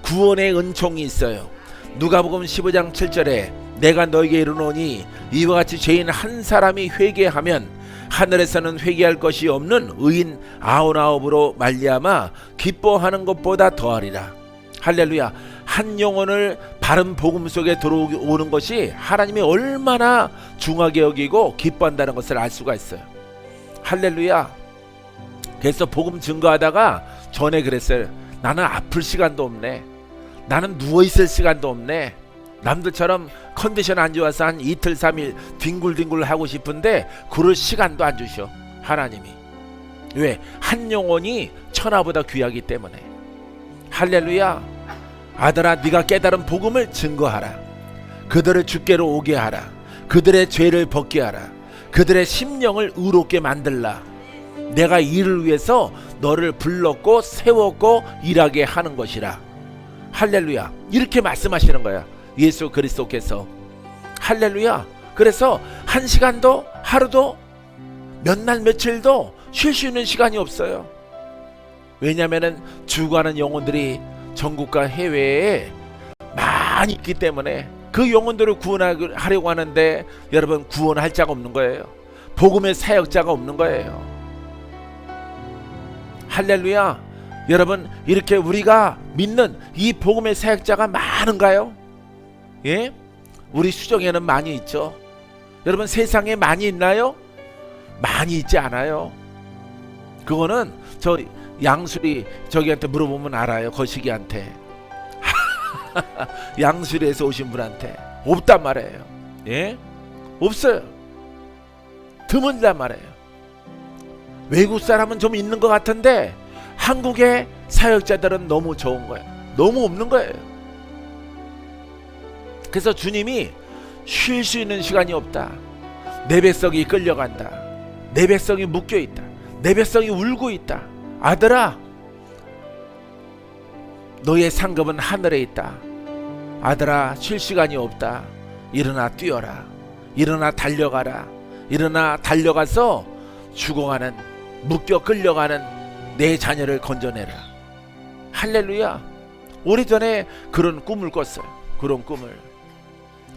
[SPEAKER 1] 구원의 은총이 있어요. 누가복음 15장 7절에 내가 너에게 이르노니 이와 같이 죄인 한 사람이 회개하면 하늘에서는 회개할 것이 없는 의인 99으로 말미암아 기뻐하는 것보다 더하리라. 할렐루야. 한 영혼을 바른 복음 속에 들어오는 것이 하나님이 얼마나 중하게 여기고 기뻐한다는 것을 알 수가 있어요. 할렐루야. 그래서 복음 증거하다가 전에 그랬어요. 나는 아플 시간도 없네. 나는 누워있을 시간도 없네. 남들처럼 컨디션 안 좋아서 한 이틀 3일 뒹굴뒹굴 하고 싶은데 그럴 시간도 안 주셔, 하나님이. 왜? 한 영혼이 천하보다 귀하기 때문에. 할렐루야. 아들아, 네가 깨달은 복음을 증거하라. 그들을 주께로 오게 하라. 그들의 죄를 벗게 하라. 그들의 심령을 의롭게 만들라. 내가 이를 위해서 너를 불렀고 세웠고 일하게 하는 것이라. 할렐루야. 이렇게 말씀하시는 거야, 예수 그리스도께서. 할렐루야. 그래서 한 시간도 하루도 몇 날 며칠도 쉴 수 있는 시간이 없어요. 왜냐하면 죽어가는 영혼들이 전국과 해외에 많이 있기 때문에 그 영혼들을 구원하려고 하는데 여러분 구원할 자가 없는 거예요. 복음의 사역자가 없는 거예요. 할렐루야. 여러분 이렇게 우리가 믿는 이 복음의 사역자가 많은가요? 예? 우리 수정에는 많이 있죠. 여러분 세상에 많이 있나요? 많이 있지 않아요. 그거는 저 양수리 저기한테 물어보면 알아요. 거시기한테. 양수리에서 오신 분한테 없단 말이에요. 예? 없어요. 드문단 말이에요. 외국 사람은 좀 있는 것 같은데 한국의 사역자들은 너무 적은 거예요. 너무 없는 거예요. 그래서 주님이 쉴 수 있는 시간이 없다. 내 백성이 끌려간다. 내 백성이 묶여있다. 내 백성이 울고 있다. 아들아, 너의 상급은 하늘에 있다. 아들아, 쉴 시간이 없다. 일어나 뛰어라. 일어나 달려가라. 일어나 달려가서 죽어가는, 묶여 끌려가는 내 자녀를 건져내라. 할렐루야. 오래전에 그런 꿈을 꿨어요. 그런 꿈을.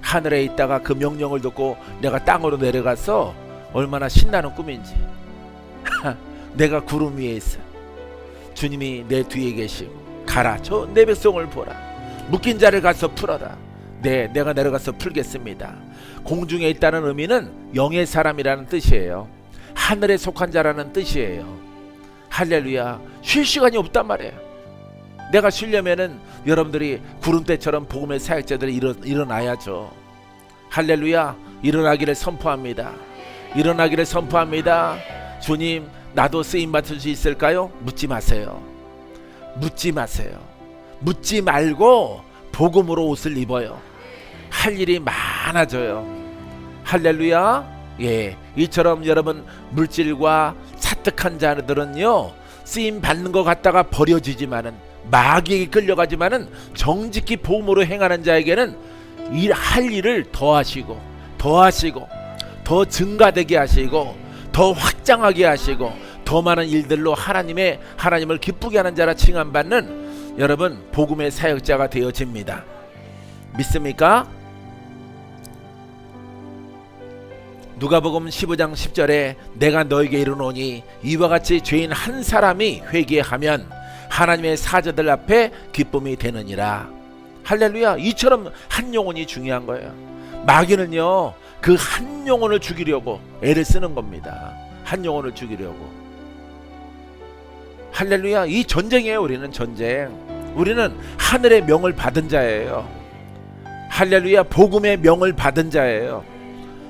[SPEAKER 1] 하늘에 있다가 그 명령을 듣고 내가 땅으로 내려가서 얼마나 신나는 꿈인지. 내가 구름 위에 있어. 주님이 내 뒤에 계시고 가라. 저 내 백성을 보라. 묶인 자를 가서 풀어라. 네, 내가 내려가서 풀겠습니다. 공중에 있다는 의미는 영의 사람이라는 뜻이에요. 하늘에 속한 자라는 뜻이에요. 할렐루야. 쉴 시간이 없단 말이에요. 내가 쉬려면은 여러분들이 구름대처럼 복음의 사역자들이 일어나야죠. 할렐루야. 일어나기를 선포합니다. 일어나기를 선포합니다. 주님, 나도 쓰임받을 수 있을까요? 묻지 마세요. 묻지 마세요. 묻지 말고 복음으로 옷을 입어요. 할 일이 많아져요. 할렐루야. 예, 이처럼 여러분 물질과 사특한 자들은요 쓰임 받는 것 같다가 버려지지만은 마귀에게 끌려가지만은 정직히 복음으로 행하는 자에게는 할 일을 더하시고 더 증가되게 하시고 더 확장하게 하시고 더 많은 일들로 하나님을 기쁘게 하는 자라 칭함받는 여러분 복음의 사역자가 되어집니다. 믿습니까? 누가복음 15장 10절에 내가 너에게 이르노니 이와 같이 죄인 한 사람이 회개하면 하나님의 사자들 앞에 기쁨이 되느니라. 할렐루야. 이처럼 한 영혼이 중요한 거예요. 마귀는요 그 한 영혼을 죽이려고 애를 쓰는 겁니다. 한 영혼을 죽이려고. 할렐루야. 이 전쟁이에요. 우리는 전쟁. 우리는 하늘의 명을 받은 자예요. 할렐루야. 복음의 명을 받은 자예요.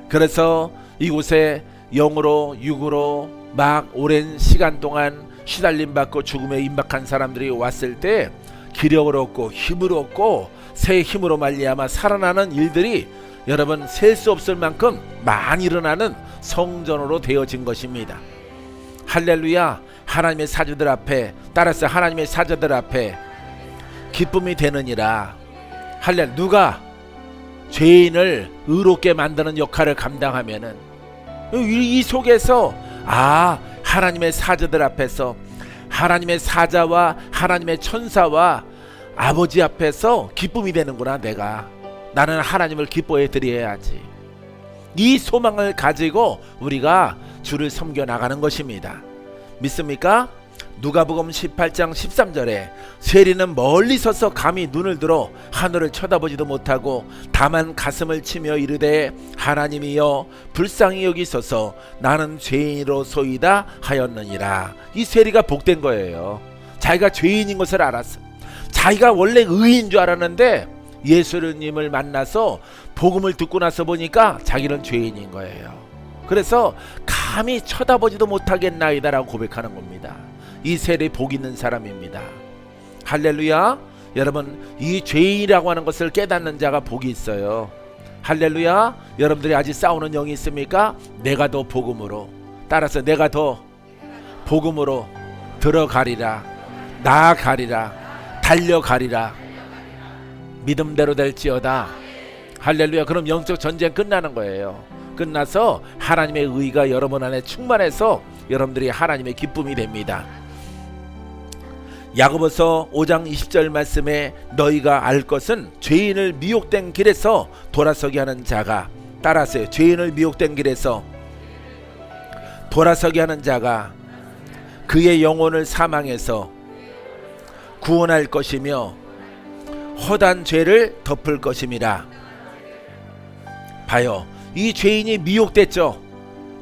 [SPEAKER 1] 그래서 이곳에 영으로 육으로 막 오랜 시간 동안 시달림 받고 죽음에 임박한 사람들이 왔을 때 기력을 얻고 힘을 얻고 새 힘으로 말미암아 살아나는 일들이 여러분 셀 수 없을 만큼 많이 일어나는 성전으로 되어진 것입니다. 할렐루야. 하나님의 사자들 앞에 따라서 하나님의 사자들 앞에 기쁨이 되느니라. 할렐루야. 누가 죄인을 의롭게 만드는 역할을 감당하면은 이 속에서 하나님의 사자들 앞에서 하나님의 사자와 하나님의 천사와 아버지 앞에서 기쁨이 되는구나. 나는 하나님을 기뻐해 드려야지. 이 소망을 가지고 우리가 주를 섬겨 나가는 것입니다. 믿습니까? 누가복음 18장 13절에 세리는 멀리 서서 감히 눈을 들어 하늘을 쳐다보지도 못하고 다만 가슴을 치며 이르되 하나님이여 불쌍히 여기소서 나는 죄인으로소이다 하였느니라. 이 세리가 복된 거예요. 자기가 죄인인 것을 알았어. 자기가 원래 의인 줄 알았는데 예수님을 만나서 복음을 듣고 나서 보니까 자기는 죄인인 거예요. 그래서 감히 쳐다보지도 못하겠나이다 라고 고백하는 겁니다. 이 세례 복 있는 사람입니다. 할렐루야. 여러분 이 죄인이라고 하는 것을 깨닫는 자가 복이 있어요. 할렐루야. 여러분들이 아직 싸우는 영이 있습니까? 내가 더 복음으로 따라서 내가 더 복음으로 들어가리라. 나아가리라. 달려가리라. 믿음대로 될지어다. 할렐루야. 그럼 영적 전쟁 끝나는 거예요. 끝나서 하나님의 의가 여러분 안에 충만해서 여러분들이 하나님의 기쁨이 됩니다. 야고보서 5장 20절 말씀에 너희가 알 것은 죄인을 미혹된 길에서 돌아서게 하는 자가, 따라하세요. 죄인을 미혹된 길에서 돌아서게 하는 자가 그의 영혼을 사망에서 구원할 것이며 허다한 죄를 덮을 것임이라. 봐요. 이 죄인이 미혹됐죠.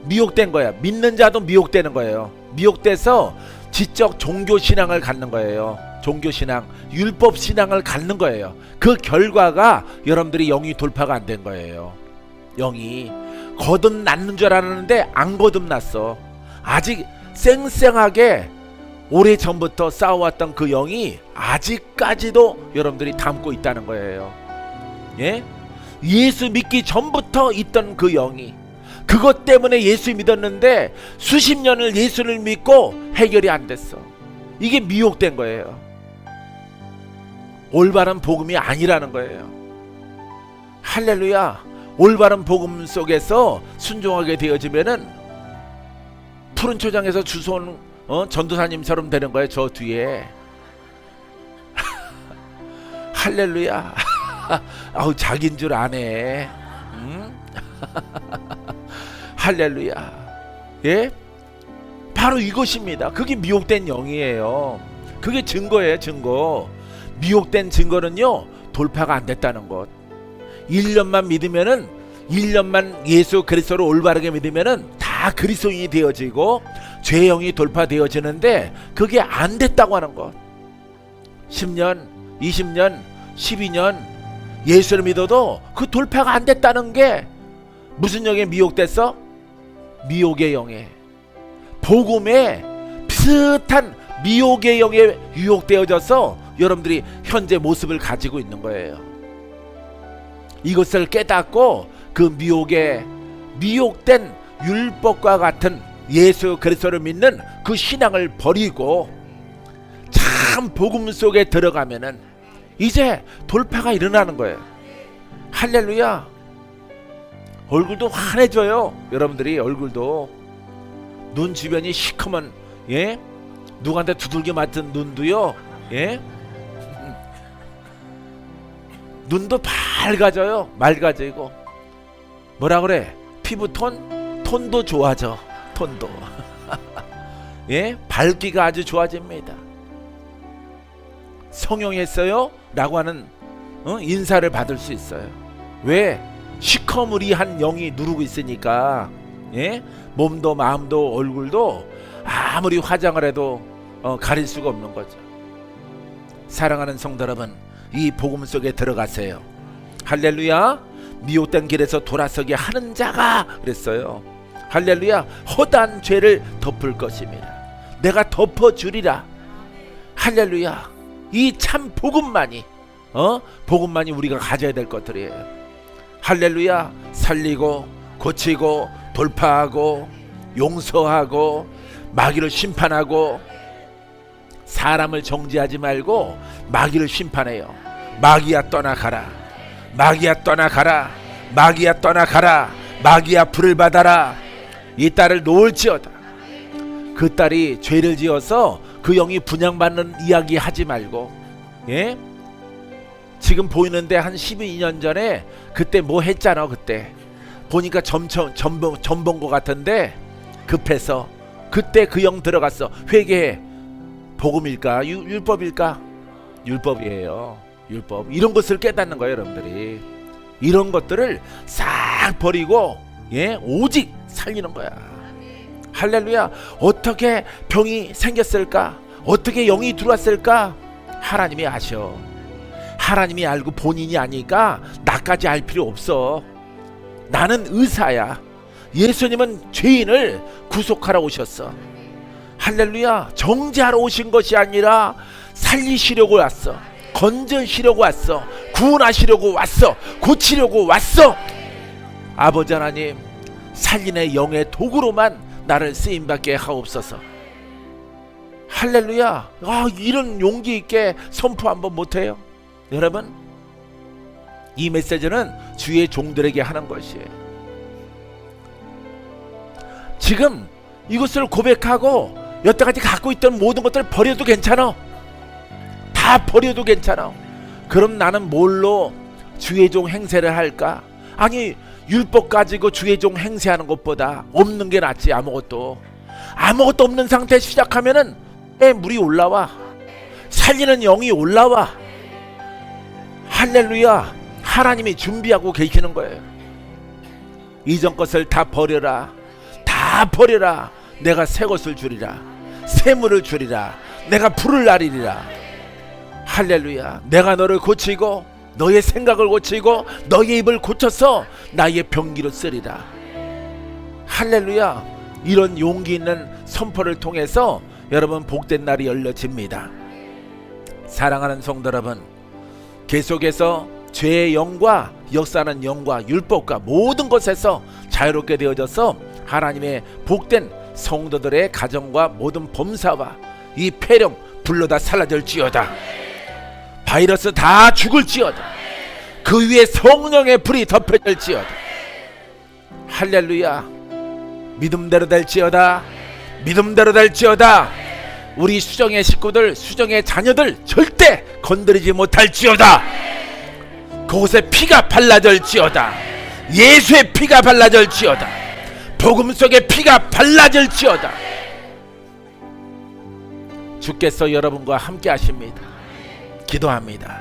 [SPEAKER 1] 미혹된 거야. 믿는 자도 미혹되는 거예요. 미혹돼서 지적 종교신앙을 갖는 거예요. 종교신앙, 율법신앙을 갖는 거예요. 그 결과가 여러분들이 영이 돌파가 안 된 거예요. 영이 거듭났는 줄 알았는데 안 거듭났어. 아직 쌩쌩하게 오래전부터 쌓아왔던 그 영이 아직까지도 여러분들이 담고 있다는 거예요. 예? 예수 믿기 전부터 있던 그 영이, 그것 때문에 예수 믿었는데 수십 년을 예수를 믿고 해결이 안 됐어. 이게 미혹된 거예요. 올바른 복음이 아니라는 거예요. 할렐루야. 올바른 복음 속에서 순종하게 되어지면은 푸른 초장에서 주워온 전도사님처럼 되는 거예요. 저 뒤에. 할렐루야. 아우, 자기인 줄 아네. 할렐루야. 예? 바로 이것입니다. 그게 미혹된 영이에요. 그게 증거예요. 증거. 미혹된 증거는요, 돌파가 안 됐다는 것. 1년만 믿으면은, 1년만 예수 그리스도를 올바르게 믿으면은 다 그리스도인이 되어지고 죄영이 돌파되어지는데 그게 안 됐다고 하는 것. 10년, 20년, 12년 예수를 믿어도 그 돌파가 안 됐다는 게 무슨 영에 미혹됐어? 미혹의 영에, 복음에 비슷한 미혹의 영에 유혹되어져서 여러분들이 현재 모습을 가지고 있는 거예요. 이것을 깨닫고 그 미혹에, 미혹된 율법과 같은 예수 그리스도를 믿는 그 신앙을 버리고 참 복음 속에 들어가면은 이제 돌파가 일어나는 거예요. 할렐루야. 얼굴도 환해져요. 여러분들이 얼굴도, 눈 주변이 시커먼, 예? 누구한테 두들겨 맞은 눈도요, 예? 눈도 밝아져요. 맑아지고. 뭐라 그래? 피부톤? 톤도 좋아져. 톤도. 예? 밝기가 아주 좋아집니다. 성형했어요? 라고 하는 인사를 받을 수 있어요. 왜? 시커무리한 영이 누르고 있으니까. 예? 몸도 마음도 얼굴도 아무리 화장을 해도 가릴 수가 없는 거죠. 사랑하는 성도 여러분, 이 복음 속에 들어가세요. 할렐루야. 미혹된 길에서 돌아서게 하는 자가 그랬어요. 할렐루야. 허다한 죄를 덮을 것입니다. 내가 덮어주리라. 할렐루야. 이 참 복음만이, 복음만이 우리가 가져야 될 것들이에요. 할렐루야. 살리고 고치고 돌파하고 용서하고 마귀를 심판하고, 사람을 정죄하지 말고 마귀를 심판해요. 마귀야 떠나가라. 마귀야 떠나가라. 마귀야 떠나가라. 마귀야 불을 받아라. 이 딸을 놓을지어다. 그 딸이 죄를 지어서 그 영이 분양받는 이야기 하지 말고, 예? 지금 보이는데 한 12년 전에 그때 뭐 했잖아. 그때 보니까 점 본 것 같은데 급해서 그때 그 영 들어갔어. 회개해. 복음일까? 율법일까? 율법이에요. 율법. 이런 것을 깨닫는 거예요. 여러분들이 이런 것들을 싹 버리고, 예, 오직 살리는 거야. 할렐루야. 어떻게 병이 생겼을까? 어떻게 영이 들어왔을까? 하나님이 아셔. 하나님이 알고 본인이 아니까 나까지 알 필요 없어. 나는 의사야. 예수님은 죄인을 구속하러 오셨어. 할렐루야. 정죄하러 오신 것이 아니라 살리시려고 왔어. 건져시려고 왔어. 구원하시려고 왔어. 고치려고 왔어. 아버지 하나님, 살리는 영의 도구로만 나를 쓰임받게 하옵소서. 할렐루야. 이런 용기 있게 선포 한번 못해요? 여러분, 이 메시지는 주의 종들에게 하는 것이에요. 지금 이것을 고백하고 여태까지 갖고 있던 모든 것들을 버려도 괜찮아. 다 버려도 괜찮아. 그럼 나는 뭘로 주의 종 행세를 할까? 아니, 율법 가지고 주의 종 행세하는 것보다 없는 게 낫지. 아무것도 없는 상태 시작하면은 물이 올라와. 살리는 영이 올라와. 할렐루야. 하나님이 준비하고 계시는 거예요. 이전 것을 다 버려라. 다 버려라. 내가 새 것을 주리라. 새 물을 주리라. 내가 불을 날리리라. 할렐루야. 내가 너를 고치고 너의 생각을 고치고 너의 입을 고쳐서 나의 병기로 쓰리라. 할렐루야. 이런 용기 있는 선포를 통해서 여러분 복된 날이 열려집니다. 사랑하는 성도 여러분, 계속해서 죄의 영과 역사하는 영과 율법과 모든 것에서 자유롭게 되어져서 하나님의 복된 성도들의 가정과 모든 범사와 이 폐렴 불로 다 사라질지어다. 바이러스 다 죽을지어다. 그 위에 성령의 불이 덮여질지어다. 할렐루야. 믿음대로 될지어다. 믿음대로 될지어다. 우리 수정의 식구들, 수정의 자녀들 절대 건드리지 못할지어다. 그곳에 피가 발라질지어다. 예수의 피가 발라질지어다. 복음 속에 피가 발라질지어다. 주께서 여러분과 함께 하십니다. 기도합니다.